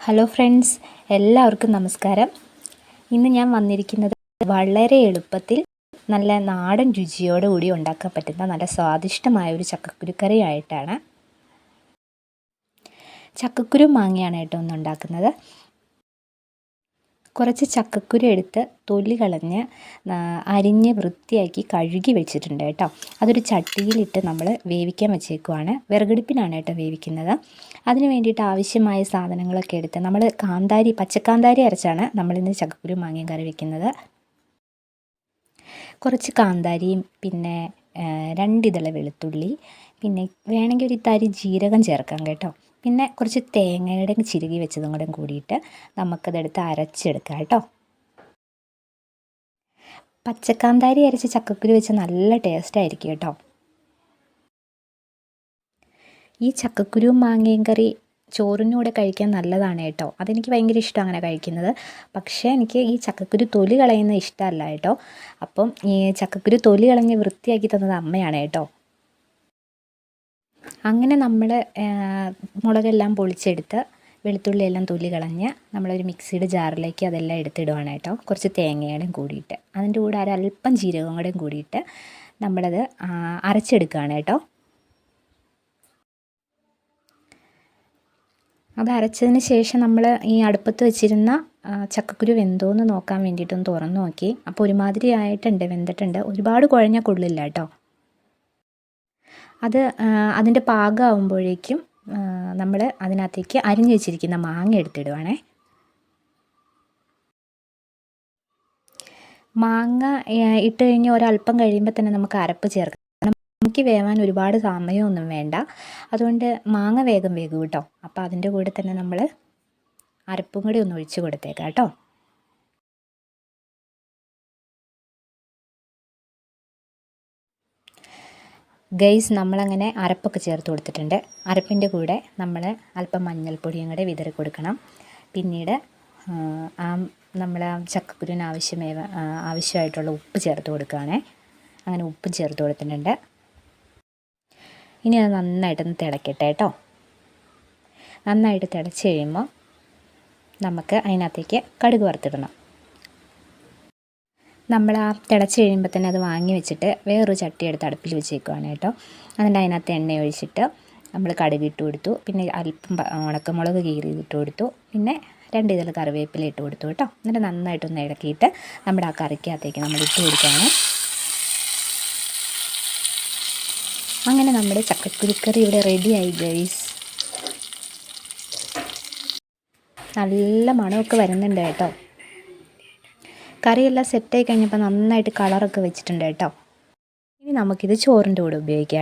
Hello friends, എല്ലാവർക്കും നമസ്കാരം. ഇന്ന് ഞാൻ വന്നിരിക്കുന്നത് വളരെ എളുപ്പത്തിൽ നല്ല നാടൻ രുചിയോടുകൂടി ഉണ്ടാക്കാൻ പറ്റുന്ന നല്ല സ്വാദിഷ്ടമായ ഒരു ചക്കക്കുരു ആയിട്ടാണ്. ചക്കക്കുരു മാങ്ങയാണ് കേട്ടോ ഒന്ന് ഉണ്ടാക്കുന്നത്. കുറച്ച് ചക്കക്കുരു എടുത്ത് തൊലി കളഞ്ഞ് അരിഞ്ഞ് വൃത്തിയാക്കി കഴുകി വെച്ചിട്ടുണ്ട് കേട്ടോ. അതൊരു ചട്ടിയിലിട്ട് നമ്മൾ വേവിക്കാൻ വെച്ചേക്കുവാണ്. വിറകടുപ്പിലാണ് കേട്ടോ വേവിക്കുന്നത്. അതിന് വേണ്ടിയിട്ട് ആവശ്യമായ സാധനങ്ങളൊക്കെ എടുത്ത് നമ്മൾ പച്ചക്കാന്താരി അരച്ചാണ് നമ്മളിന്ന് ചക്കക്കുരു മാങ്ങയും കറി വെക്കുന്നത്. കുറച്ച് കാന്താരിയും പിന്നെ 2 ഇതള വെളുത്തുള്ളി, പിന്നെ വേണമെങ്കിൽ ഒരു തരി ജീരകം ചേർക്കാം കേട്ടോ. പിന്നെ കുറച്ച് തേങ്ങയുടെ ചിരുകി വെച്ചതും കൂടെ കൂടിയിട്ട് നമുക്കതെടുത്ത് അരച്ചെടുക്കാം കേട്ടോ. പച്ചക്കാന്താരി അരച്ച് ചക്കക്കുരു വെച്ച് നല്ല ടേസ്റ്റ് ആയിരിക്കും കേട്ടോ. ഈ ചക്കക്കുരു മാങ്ങയും കറി ചോറിൻ്റെ കൂടെ കഴിക്കാൻ നല്ലതാണ് കേട്ടോ. അതെനിക്ക് ഭയങ്കര ഇഷ്ടമാണ് അങ്ങനെ കഴിക്കുന്നത്. പക്ഷേ എനിക്ക് ഈ ചക്കക്കുരു തൊലി കളയുന്നത് ഇഷ്ടമല്ല കേട്ടോ. അപ്പം ഈ ചക്കക്കുരു തൊലി കളഞ്ഞ് വൃത്തിയാക്കി തന്നത് അമ്മയാണ് കേട്ടോ. അങ്ങനെ നമ്മൾ മുളകെല്ലാം പൊളിച്ചെടുത്ത് വെളുത്തുള്ളിയെല്ലാം തൊലി കളഞ്ഞ് നമ്മളൊരു മിക്സിയുടെ ജാറിലേക്ക് അതെല്ലാം എടുത്തിടുവാണ് കേട്ടോ. കുറച്ച് തേങ്ങയുടെയും കൂടിയിട്ട് അതിൻ്റെ കൂടെ ഒരല്പം ജീരകം കൂടെയും കൂടിയിട്ട് നമ്മളത് അരച്ചെടുക്കുകയാണ് കേട്ടോ. അത് അരച്ചതിന് ശേഷം നമ്മൾ ഈ അടുപ്പത്ത് വെച്ചിരുന്ന ചക്കക്കുരു വെന്തോന്ന് നോക്കാൻ വേണ്ടിയിട്ടൊന്ന് തുറന്ന് നോക്കി. അപ്പോൾ ഒരുമാതിരി ആയിട്ടുണ്ട്, വെന്തിട്ടുണ്ട്. ഒരുപാട് കുഴഞ്ഞാൽ കൊള്ളില്ല കേട്ടോ. അതിൻ്റെ പാകമാകുമ്പോഴേക്കും നമ്മൾ അതിനകത്തേക്ക് അരിഞ്ഞു വെച്ചിരിക്കുന്ന മാങ്ങ എടുത്തിടുവാണേ. മാങ്ങ ഇട്ട് കഴിഞ്ഞ് ഒരല്പം കഴിയുമ്പോൾ തന്നെ നമുക്ക് അരപ്പ് ചേർക്കാം. നമുക്ക് വേവാൻ ഒരുപാട് സമയമൊന്നും വേണ്ട. അതുകൊണ്ട് മാങ്ങ വേഗം വേകും കേട്ടോ. അപ്പോൾ അതിൻ്റെ കൂടെ തന്നെ നമ്മൾ അരപ്പും കൂടി ഒന്ന് ഒഴിച്ച് കൊടുത്തേക്കാം കേട്ടോ. ഗൈസ്, നമ്മളങ്ങനെ അരപ്പൊക്കെ ചേർത്ത് കൊടുത്തിട്ടുണ്ട്. അരപ്പിൻ്റെ കൂടെ നമ്മൾ അല്പം മഞ്ഞൾപ്പൊടിയും കൂടെ വിതറി കൊടുക്കണം. പിന്നീട് നമ്മൾ ചക്കക്കുരുവിന് ആവശ്യമായിട്ടുള്ള ഉപ്പ് ചേർത്ത് കൊടുക്കുകയാണേ. അങ്ങനെ ഉപ്പും ചേർത്ത് കൊടുത്തിട്ടുണ്ട്. ഇനി അത് നന്നായിട്ടൊന്ന് തിളക്കട്ടെ കേട്ടോ. നന്നായിട്ട് തിളച്ച് കഴിയുമ്പോൾ നമുക്ക് അതിനകത്തേക്ക് കടുക് വറുത്തിടണം. നമ്മൾ തിളച്ച് കഴിയുമ്പോൾ തന്നെ അത് വാങ്ങി വെച്ചിട്ട് വേറൊരു ചട്ടി എടുത്ത് അടുപ്പിൽ വെച്ചേക്കുവാണ് കേട്ടോ. എന്നിട്ട് അതിനകത്ത് എണ്ണ ഒഴിച്ചിട്ട് നമ്മൾ കടുക് ഇട്ട് കൊടുത്തു. പിന്നെ അല്പം ഉണക്കമുളക് കീറിയിട്ട് കൊടുത്തു. പിന്നെ 2 ഇതൾ കറിവേപ്പില ഇട്ട് കൊടുത്തു കേട്ടോ. എന്നിട്ട് നന്നായിട്ടൊന്ന് ഇളക്കിയിട്ട് നമ്മുടെ ആ കറിക്കകത്തേക്ക് നമ്മൾ ഇട്ട് കൊടുക്കുകയാണ്. അങ്ങനെ നമ്മുടെ ചക്കക്കുരുക്കറി ഇവിടെ റെഡിയായി ഗൈസ്. നല്ല മണമൊക്കെ വരുന്നുണ്ട് കേട്ടോ. കറിയെല്ലാം സെറ്റായി കഴിഞ്ഞപ്പോൾ നന്നായിട്ട് കളറൊക്കെ വെച്ചിട്ടുണ്ട് കേട്ടോ. ഇനി നമുക്കിത് ചോറിൻ്റെ കൂടെ ഉപയോഗിക്കാം.